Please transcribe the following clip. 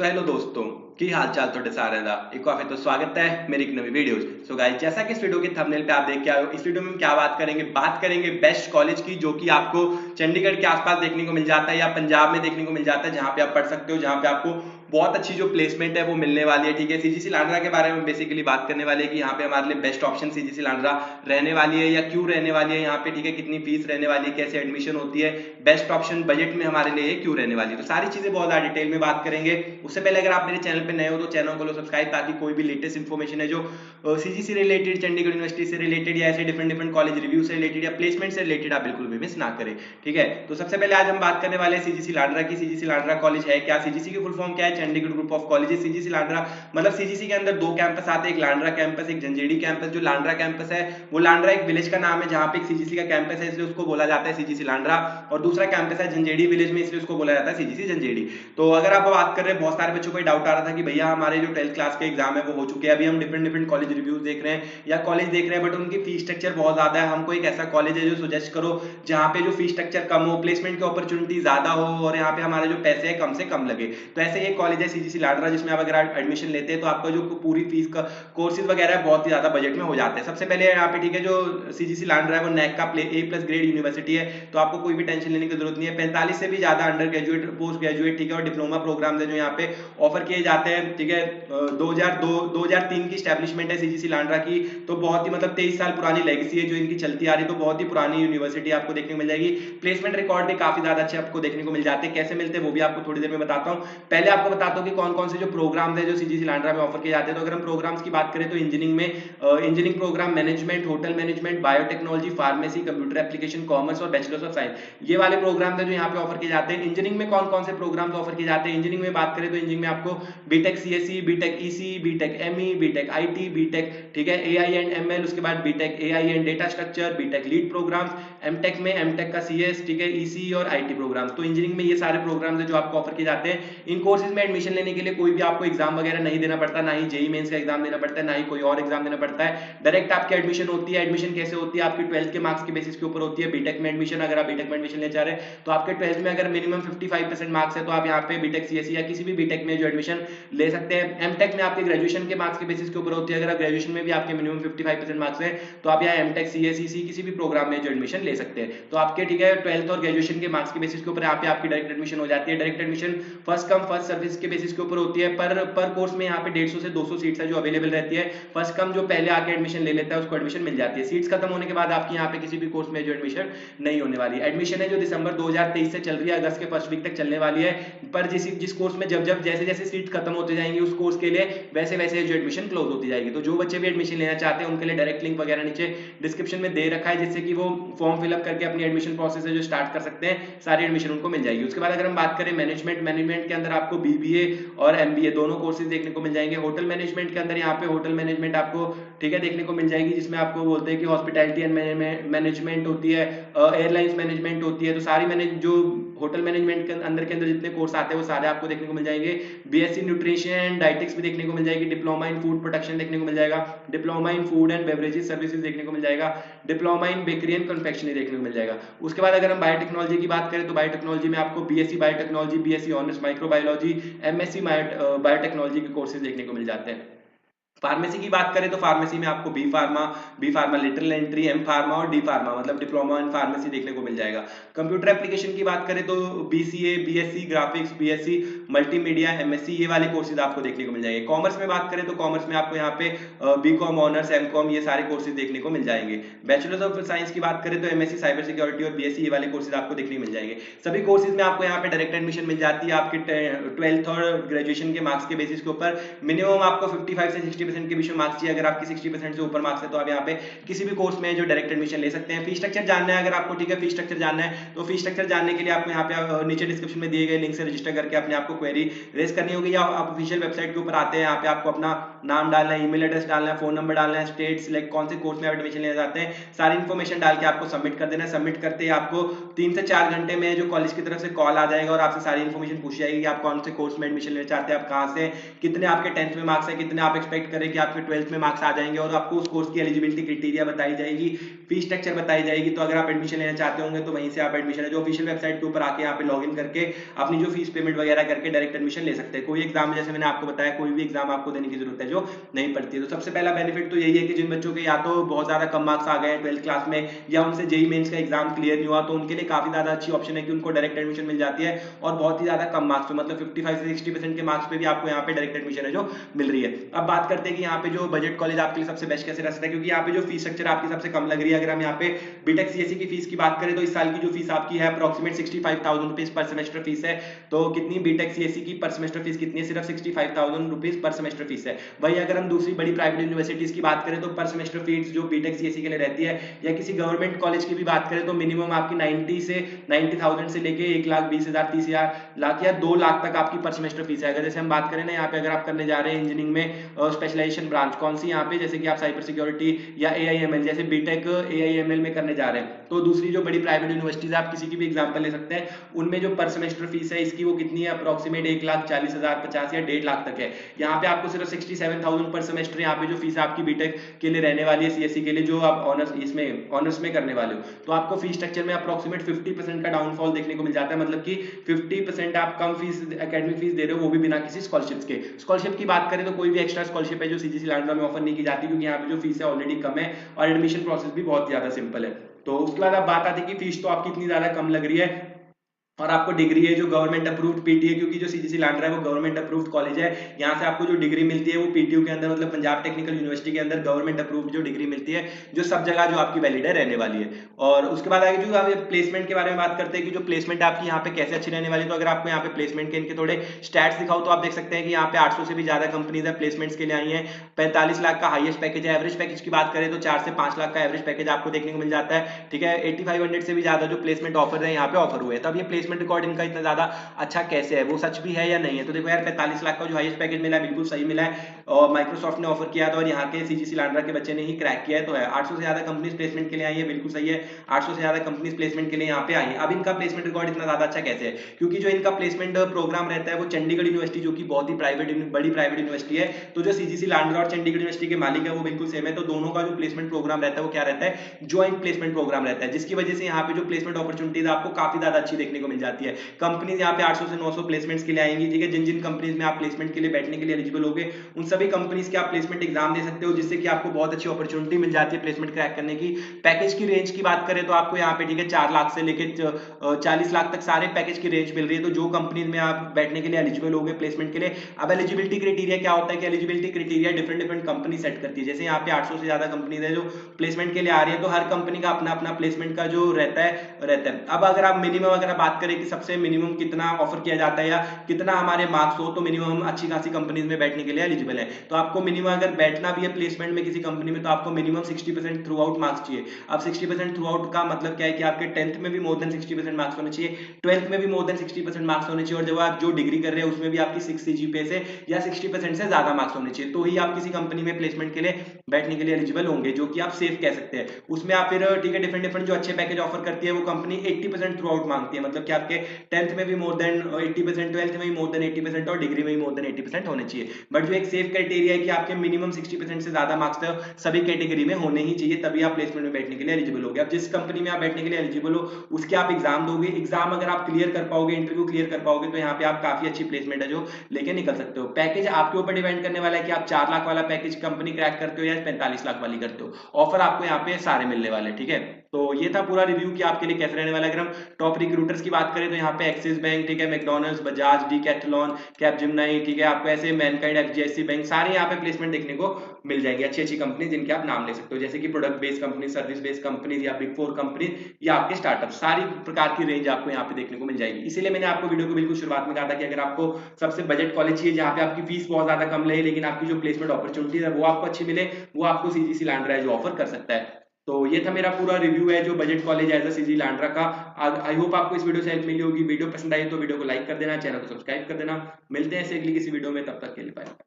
So hello दोस्तों की हाल चाल ਤੁਹਾਡੇ ਸਾਰਿਆਂ ਦਾ एक बार फिर तो स्वागत है मेरी एक नई वीडियोस। सो गाइस, जैसा कि इस वीडियो के थंबनेल पे आप देख के आए हो, इस वीडियो में हम क्या बात करेंगे बेस्ट कॉलेज की, जो कि आपको चंडीगढ़ के आसपास देखने को मिल जाता है या पंजाब में देखने को मिल जाता है, जहां पे आप पढ़ सकते हो, जहां पे आपको बहुत अच्छी जो प्लेसमेंट है वो मिलने वाली है। ठीक है, सीजीसी लांड्रा के बारे में बेसिकली बात करने वाले हैं कि यहाँ पे हमारे लिए बेस्ट ऑप्शन सीजीसी लांड्रा रहने वाली है या क्यों रहने वाली है यहाँ पे। ठीक है, कितनी फीस रहने वाली है, कैसे एडमिशन होती है, बेस्ट ऑप्शन बजट में हमारे लिए क्यों रहने वाली है, तो सारी चीजें बहुत ज्यादा डिटेल में बात करेंगे। उससे पहले अगर आप मेरे चैनल पे नए हो तो चैनल को लो सब्सक्राइब, ताकि कोई भी लेटेस्ट इन्फॉर्मेशन है जो सीजीसी रिलेटेड, चंडीगढ़ यूनिवर्सिटी से रिलेटेड या ऐसे डिफरेंट कॉलेज रिव्यू से रिलेटेड या प्लेसमेंट से रिलेटेड आप बिल्कुल भी मिस ना करें। ठीक है, तो सबसे पहले आज हम बात करने वाले हैं सीजीसी लांड्रा की। सीजीसी लांड्रा कॉलेज है क्या, सीजीसी की फुल फॉर्म क्या है, Chandigarh group of colleges. CGC Landran मतलब सीजीसी के अंदर दो कैंपस आते हैं, एक लांड्रा कैंपस, एक जंजेड़ी कैंपस। जो लांड्रा कैंपस है वो लांड्रा एक विलेज का नाम है जहां पे एक सीजीसी का कैंपस है, इसलिए उसको बोला जाता है सीजीसी लांड्रा। और दूसरा कैंपस है जंजेड़ी विलेज में, इसलिए उसको बोला जाता है सीजीसी जंजेड़ी। तो अगर आप बात कर रहे हैं, बहुत सारे बच्चों को डाउट आ रहा था कि भैया हमारे जो 12th क्लास के एग्जाम है वो हो चुके हैं, अभी हम डिफरेंट कॉलेज रिव्यूज देख रहे हैं या कॉलेज देख रहे हैं, बट उनकी फीस स्ट्रक्चर बहुत ज्यादा है। हमको एक ऐसा कॉलेज है जो सजेस्ट करो जहां पे जो फीस स्ट्रक्चर कम हो, प्लेसमेंट की अपॉर्चुनिटी ज्यादा हो और यहाँ पे हमारे जो पैसे है कम से कम लगे। तो ऐसे एक कॉलेज है सीजीसी लांड्रा, जिसमें आप अगर एडमिशन लेते हैं तो आपका जो पूरी फीस का कोर्सेज वगैरह है बहुत ही ज्यादा बजट में हो जाते हैं। सबसे पहले यहाँ पे ठीक है, जो सीजीसी लांड्रा है वो नैक का A+ ग्रेड यूनिवर्सिटी है, तो आपको कोई भी टेंशन लेने की जरूरत नहीं है। 45 से भी ज्यादा अंडर ग्रेजुएट, पोस्ट ग्रेजुएट, ठीक है, और डिप्लोमा प्रोग्राम है जो यहाँ पे ऑफर किए जाते हैं। ठीक है, 2003 की स्टैब्लिशमेंट है सीजीसी लांड्रा की, तो बहुत ही मतलब 23 साल पुरानी लेगेसी है जो इनकी चलती आ रही है, तो बहुत ही पुरानी यूनिवर्सिटी आपको देखने को मिल जाएगी। प्लेसमेंट रिकॉर्ड भी काफी ज्यादा अच्छे आपको देखने को मिल जाते हैं। कैसे मिलते हैं वो भी आपको थोड़ी देर में बताता हूँ। पहले आपको बताता हूँ कि कौन कौन से जो प्रोग्राम है जो सीजीसी लांड्रा में ऑफर किए जाते हैं। तो अगर हम प्रोग्राम्स की बात करें तो इंजीनियरिंग में engineering program, management, hotel management, biotechnology, pharmacy, computer application, commerce और बैचलर्स ऑफ साइंस, ये वाले प्रोग्राम है जो यहाँ पे ऑफर किए जाते हैं। इंजीनियरिंग में कौन कौन से प्रोग्राम्स ऑफर किए जाते हैं, इंजीनियरिंग में बात करें तो इंजीनियरिंग में आपको B Tech CSC, B Tech EC, B Tech ME, B Tech IT, B Tech, ठीक है, एआई एंड एमएल, उसके बाद B Tech AI and data structure, B Tech lead programs, M Tech में एमटेक का सीएस, ठीक है, ईसी और आईटी प्रोग्राम्स। तो इंजीनियरिंग में ये सारे प्रोग्राम्स है जो आपको ऑफर किए जाते हैं। इन कोर्सेज में एडमिशन लेने के लिए कोई भी आपको एग्जाम वगैरह नहीं देना पड़ता, ना ही जेई मेंस का एग्जाम देना पड़ता है, ना ही कोई और एग्जाम देना पड़ता है। डायरेक्ट आपकी एडमिशन होती है। एडमिशन कैसे होती है, आपकी 12th के मार्क्स के बेसिस के ऊपर होती है। बीटेक में एडमिशन, अगर आप बीटेक में एडमिशन ले जा रहे हैं तो आपके 12th में अगर मिनिमम 55% मार्क्स है तो आप यहाँ पे बीटेक सीएससी या किसी भी बीटेक में जो एडमिशन ले सकते हैं। एमटेक में आपके ग्रेजुएशन के मार्क्स के बेसिस के ऊपर होती है, अगर आप ग्रेजुएशन में भी आपके मिनिमम 55% मार्क्स है तो आप यहाँ एमटेक सीएससी किसी भी प्रोग्राम में जो एडमिशन ले सकते हैं। तो आपके, ठीक है, 12th और ग्रेजुएशन के मार्क्स के बेसिस के ऊपर यहाँ पे आपकी डायरेक्ट एडमिशन हो जाती है। Direct admission first come first service के बेसिस के ऊपर होती है। पर कोर्स में यहाँ पे 150 से 200 सीट्स है जो अवेलेबल रहती है। फर्स्ट कम जो पहले आके एडमिशन ले लेता है उसको एडमिशन मिल जाती है। सीट्स खत्म होने के बाद आपकी यहाँ पे किसी भी कोर्स में जो एडमिशन नहीं होने वाली। एडमिशन है जो दिसंबर 2023 से चल रही है, अगस्त के फर्स्ट वीक तक चलने वाली है। पर जिस कोर्स में जब जैसे सीट खत्म होते जाएंगी उस कोर्स के लिए वैसे वैसे जो एडमिशन क्लोज होती जाएगी। तो जो बच्चे भी एडमिशन लेना चाहते हैं उनके लिए डायरेक्ट लिंक वगैरह नीचे डिस्क्रिप्शन में दे रखा है, जिससे कि वो फॉर्म फिलअप करके अपनी एडमिशन प्रोसेस है जो स्टार्ट कर सकते हैं। सारी एडमिशन उनको मिल जाएगी। उसके बाद अगर हम बात करें मैनेजमेंट के अंदर आपको बीबीए और एमबीए दोनों कोर्सेज देखने को मिल जाएंगे। होटल मैनेजमेंट के अंदर यहाँ पे होटल मैनेजमेंट आपको, ठीक है, देखने को मिल जाएगी, जिसमें आपको बोलते हैं कि हॉस्पिटैलिटी एंड मैनेजमेंट होती है, एयरलाइंस मैनेजमेंट होती है। तो सारी जो होटल मैनेजमेंट के अंदर जितने कोर्स आते हैं वो सारे आपको देखने को मिल जाएंगे। बीएससी न्यूट्रिशन डाइटिक्स भी देखने को मिल जाएगी। डिप्लोमा इन फूड प्रोडक्शन देखने को मिल जाएगा। Diploma in food and beverages services देखने को मिल जाएगा। Diploma in bakery and confectionery देखने को मिल जाएगा। उसके बाद अगर हम बायोटेक्नोलॉजी की बात करें तो बायोटेक्नोलॉजी में आपको BSc biotechnology, BSc honours microbiology, MSc biotechnology के कोर्सेज देखने को मिल जाते हैं। फार्मेसी की बात करें तो फार्मेसी में आपको B pharma lateral entry, M pharma और डी फार्मा मतलब डिप्लोमा इन फार्मेसी देखने को मिल जाएगा। कंप्यूटर एप्लीकेशन की बात करें तो BCA, BSc graphics, BSc multimedia, MSc, ये वाले कोर्सेज आपको देखने को मिल जाएंगे। कॉमर्स में बात करें तो कॉमर्स में आपको यहाँ पे बीकॉम ऑनर्स, एमकॉम, ये सारे कोर्सेज देखने को मिल जाएंगे। बैचलर्स ऑफ साइंस की बात करें तो एमएससी साइबर सिक्योरिटी और बीएससी, ये वाले कोर्सेज आपको देखने को मिल जाएंगे। सभी कोर्सेज में आपको यहाँ पे डायरेक्ट एडमिशन मिल जाती है आपके 12th और ग्रेजुएशन के मार्क्स के बेसिस के ऊपर। मिनिमम आपको 55 से 60% के बीच में मार्क्स चाहिए। अगर आपकी 60% से ऊपर मार्क्स है तो आप यहाँ पे किसी भी कोर्स में जो डायरेक्ट एडमिशन ले सकते हैं। फीस स्ट्रक्चर जानना है अगर आपको, ठीक है, फीस स्ट्रक्चर जानना है तो फीस स्ट्रक्चर जानने के लिए आपको यहाँ पे नीचे डिस्क्रिप्शन में दिए गए लिंक से रजिस्टर करके अपने आपको क्वेरी रेज करनी होगी, या आप ऑफिशियल वेबसाइट के ऊपर आते हैं, यहाँ पे आपको अपना नाम डालना है, ईमेल एड्रेस डालना है, फोन नंबर डालना है, स्टेट सिलेक्ट कौन से कोर्स में एडमिशन लेना चाहते हैं, सारी इन्फॉर्मेशन डाल के आपको सबमिट कर देना है। सबमिट करते ही आपको 3 से 4 घंटे में जो कॉलेज की तरफ से कॉल आ जाएगा और आपसे सारी इन्फॉर्मेशन पूछी जाएगी कि आप कौन से कोर्स में एडमिशन लेना चाहते हैं, आप कहाँ से, कितने आपके 10th में मार्क्स है, कितने आप एक्सपेक्ट कर करें कि आपके 12th में मार्क्स आ जाएंगे और आपको उस कोर्स की एलिजिबिलिटी क्राइटेरिया बताई जाएगी, फीस स्ट्रक्चर बताई जाएगी। तो अगर आप एडमिशन लेना चाहते होंगे तो वहीं से आप एडमिशन जो ऑफिशियल वेबसाइट के ऊपर आके यहाँ पे लॉगिन करके अपनी जो फीस पेमेंट वगैरह करके डायरेक्ट एडमिशन ले सकते हैं। कोई एग्जाम, जैसे मैंने आपको बताया, कोई भी एग्जाम आपको देने की जरूरत है जो नहीं पड़ती है। तो सबसे पहला बेनिफिट तो यही है कि जिन बच्चों के या तो बहुत ज्यादा कम मार्क्स आ गए 12th क्लास में या उनसे जेईई मेंस का एग्जाम क्लियर नहीं हुआ, तो उनके लिए काफी ज्यादा अच्छी ऑप्शन है कि उनको डायरेक्ट एडमिशन मिल जाती है और बहुत ही ज्यादा कम मार्क्स पे, मतलब 55 से 60% के मार्क्स पे भी आपको यहाँ पे डायरेक्ट एडमिशन है जो मिल रही है। अब बात करते हैं कि यहाँ पे जो बजट कॉलेज आपके लिए सबसे बेस्ट कैसे रह सकता है, क्योंकि यहाँ पे जो फीस स्ट्रक्चर आपकी सबसे कम लग रही है। अगर हम यहाँ पे बीटेक सीएससी की फीस की बात करें तो इस साल की जो फीस आपकी है approximate 65,000 rupees per semester fees है। तो कितनी बीटेक सीएससी की पर सेमेस्टर फीस कितनी है? सिर्फ 65,000 रुपीज पर सेमेस्टर फीस है। वही अगर हम दूसरी बड़ी प्राइवेट यूनिवर्सिटीज की बात करें तो पर सेमेस्टर फीस जो बीटेक सीएससी के लिए रहती है, या किसी गवर्नमेंट कॉलेज की भी बात करें तो मिनिमम आपकी 90,000 से लेके 1,20,000 30,000 लाख या 2 लाख तक आपकी पर सेमेस्टर फीस है। अगर जैसे हम बात करें ना, यहाँ पे अगर आप करने जा रहे हैं इंजीनियरिंग में स्पेशलाइजेशन ब्रांच कौन सी, यहाँ पे जैसे कि आप साइबर सिक्योरिटी या एआईएमएल, जैसे बीटेक एआईएमएल में करने जा रहे हैं, तो दूसरी जो बड़ी प्राइवेट यूनिवर्सिटीज आप किसी की भी एग्जांपल ले सकते हैं, उनमें जो पर सेमेस्टर फीस है इसकी वो कितनी है? अप्रोक्सीमेट 1,40,000 50 या 1.5 लाख तक है। यहाँ पे आपको सिर्फ 67,000 पर सेमेस्टर यहाँ पे जो फीस आपकी बीटेक के लिए रहने वाली है सीएससी के लिए, जो आप ऑनर्स में करने वाले हो, तो आपको फीस स्ट्रक्चर में अप्रोक्सीमेट 50% का डाउनफॉल देखने को मिल जाता है। मतलब कि 50% आप कम फीस एकेडमिक फीस दे रहे हो, वो भी बिना किसी स्कॉलरशिप के। स्कॉलरशिप की बात करें तो कोई भी एक्स्ट्रा स्कॉलरशिप है जो सीजीसी लांड्रा में ऑफर नहीं की जाती, क्योंकि यहाँ पे जो फीस है ऑलरेडी कम है और एडमिशन प्रोसेस भी बहुत ज्यादा सिंपल है। तो उसके बाद अब बात आती है कि फीस तो आपकी इतनी ज्यादा कम लग रही है और आपको डिग्री है जो गवर्नमेंट अप्रूव्ड पीटीए, क्योंकि जो सीजीसी लांड्रा है वो गवर्नमेंट अप्रूव्ड कॉलेज है, यहाँ से आपको जो डिग्री मिलती है वो पीटीयू के अंदर, मतलब पंजाब टेक्निकल यूनिवर्सिटी के अंदर गवर्नमेंट अप्रूव्ड जो डिग्री मिलती है, जो सब जगह जो आपकी वैलिड है रहने वाली है। और उसके बाद आगे जो आप प्लेसमेंट के बारे में बात करते हैं कि जो प्लेसमेंट आपकी यहाँ पे कैसे अच्छी रहने वाली है। तो अगर आपको यहाँ पे प्लेसमेंट के इनके थोड़े स्टैट्स दिखाओ तो आप देख सकते हैं कि यहाँ पे 800 से भी ज्यादा कंपनीज है प्लेसमेंट्स के लिए आई है। 45 लाख का हाईएस्ट पैकेज है। एवरेज पैकेज की बात करें तो 4 से 5 लाख का एवरेज पैकेज आपको देखने को मिल जाता है, ठीक है। 8500 से भी ज्यादा जो प्लेसमेंट ऑफर है यहाँ पे ऑफर हुए हैं। तब ये प्लेसमेंट रिकॉर्ड इनका इतना ज्यादा अच्छा कैसे है, वो सच भी है या नहीं है? तो देखो यार, 45 लाख का जो हाईएस्ट पैकेज मिला है बिल्कुल सही मिला है और माइक्रोसॉफ्ट ने ऑफर किया था और यहाँ के सीजीसी लांड्रा के बच्चे ने ही क्रैक किया है। तो है 800 से ज्यादा कंपनीज प्लेसमेंट के लिए आई है, बिल्कुल सही है। 800 से ज्यादा कंपनीज प्लेसमेंट के लिए यहाँ पे आई है। अब इनका प्लेसमेंट रिकॉर्ड इतना ज्यादा अच्छा कैसे है? क्योंकि जो इनका प्लेसमेंट प्रोग्राम रहता है वो चंडीगढ़ यूनिवर्सिटी, जो कि बहुत ही बड़ी प्राइवेट यूनिवर्सिटी है, तो जो सीजीसी लांड्रा और चंडीगढ़ यूनिवर्सिटी के मालिक है वो बिल्कुल सेम है। तो दोनों का जो प्लेसमेंट प्रोग्राम रहता है वो क्या रहता है? ज्वाइंट प्लेसमेंट प्रोग्राम रहता है, जिसकी वजह से यहाँ पे जो प्लेसमेंट अपॉर्चुनिटीज आपको काफी ज्यादा अच्छी देखने को मिल जाती है। कंपनीज यहाँ पे 800 से 900 प्लेसमेंट्स के लिए आएंगी, ठीक है। जिन जिन कंपनीज में आप प्लेसमेंट के लिए बैठने के लिए एलिजिबल होगे उन सभी कंपनीज के आप प्लेसमेंट एग्जाम दे सकते हो, जिससे कि आपको बहुत अच्छी अपॉर्चुनिटी मिल जाती है प्लेसमेंट क्रैक करने की। पैकेज की रेंज की बात करें तो आपको यहाँ पे, ठीक है, 4 लाख से लेके 40 लाख तक सारे पैकेज की रेंज मिल रही है। तो जो कंपनीज में आप बैठने के लिए एलिजिबल होगे प्लेसमेंट के लिए, अब एलिजिबिलिटी क्राइटेरिया क्या होता है कि eligibility criteria different company set करती है। जैसे यहाँ पे 800 से ज्यादा कंपनीज है जो प्लेसमेंट के लिए आ रही है, तो हर कंपनी का अपना अपना प्लेसमेंट का जो रहता है। अब अगर आप मिनिमम अगर बात करें कि सबसे मिनिमम कितना ऑफर किया जाता है या कितना हमारे मार्क्स हो, तो मिनिमम अच्छी खासी कंपनीज में बैठने के लिए एलिजिबल है। तो आपको मिनिमम अगर बैठना भी है प्लेसमेंट में किसी कंपनी में, तो आपको मिनिमम 60% थ्रू आउट मार्क्स चाहिए। अब 60% थ्रू आउट का मतलब क्या है कि आपके 10th में भी मोर देन 60% मार्क्स होने चाहिए, 12th में भी मोर देन 60% मार्क्स होने चाहिए, और जब आप जो डिग्री कर रहे हैं उसमें भी आपकी 6 सीजीपीए से या 60% से ज्यादा मार्क्स होने चाहिए, तो ही आप किसी कंपनी में प्लेसमेंट के लिए बैठने के लिए एलिजिबल होंगे, जो कि आप सेफ कह सकते हैं। उसमें आप फिर, ठीक है, डिफरेंट जो अच्छे पैकेज ऑफर करती है वो कंपनी 80% थ्रू आउट मांगती है, मतलब कि आपके 10th में भी मोर देन 80%, 12th में भी मोर देन 80% और डिग्री में भी मोर देन 80% होने चाहिए। बट जो एक सेफ क्राइटेरिया है कि आपके मिनिमम 60% से ज्यादा मार्क्स तो सभी कैटेगरी में होने ही चाहिए, तभी आप प्लेसमेंट में बैठने के लिए एलिजिबल होगे। अब जिस कंपनी में आप बैठने के लिए एलिजिबल हो उसके आप एग्जाम दोगे, एग्जाम अगर आप क्लियर कर पाओगे, इंटरव्यू क्लियर कर पाओगे, तो यहाँ पे आप काफी अच्छी प्लेसमेंट है जो लेके निकल सकते हो। पैकेज आपके ऊपर डिपेंड करने वाला है कि आप 4 लाख वाला पैकेज कंपनी क्रैक करते हो या 45 लाख वाली करते हो। ऑफर आपको यहाँ पे सारे मिलने वाले, ठीक है। तो ये था पूरा रिव्यू कि आपके लिए कैसे रहने वाला है। अगर हम टॉप रिक्रूटर्स की बात करें तो यहाँ पे एक्सिस बैंक, ठीक है, मैकडॉनल्ड्स, बजाज, डीकैथलॉन, कैपजेमिनी, ठीक है, आपको ऐसे मैनकाइंड, एचडीएफसी बैंक, सारे यहाँ पे प्लेसमेंट देखने को मिल जाएगी। अच्छी अच्छी कंपनी जिनके आप नाम ले सकते हो, जैसे कि product based company, service based company या बिग 4 कंपनी या आपके स्टार्टअप, सारी प्रकार की रेंज आपको यहाँ पे देखने को मिल जाएगी। इसीलिए मैंने आपको वीडियो को बिल्कुल शुरुआत में कहा था कि अगर आपको सबसे बजट कॉलेज चाहिए जहाँ पे आपकी फीस बहुत ज्यादा कम लगे लेकिन आपकी जो प्लेसमेंट अपॉर्चुनिटी है वो आपको अच्छी मिले, वो आपको सीजीसी लांड्रा जो ऑफर कर सकता है। तो ये था मेरा पूरा रिव्यू है जो budget college as CGC Landran का। आई होप आपको इस वीडियो से हेल्प मिली होगी। वीडियो पसंद आई तो वीडियो को लाइक कर देना, चैनल को सब्सक्राइब कर देना। मिलते हैं ऐसे अगली किसी वीडियो में, तब तक के लिए बाय।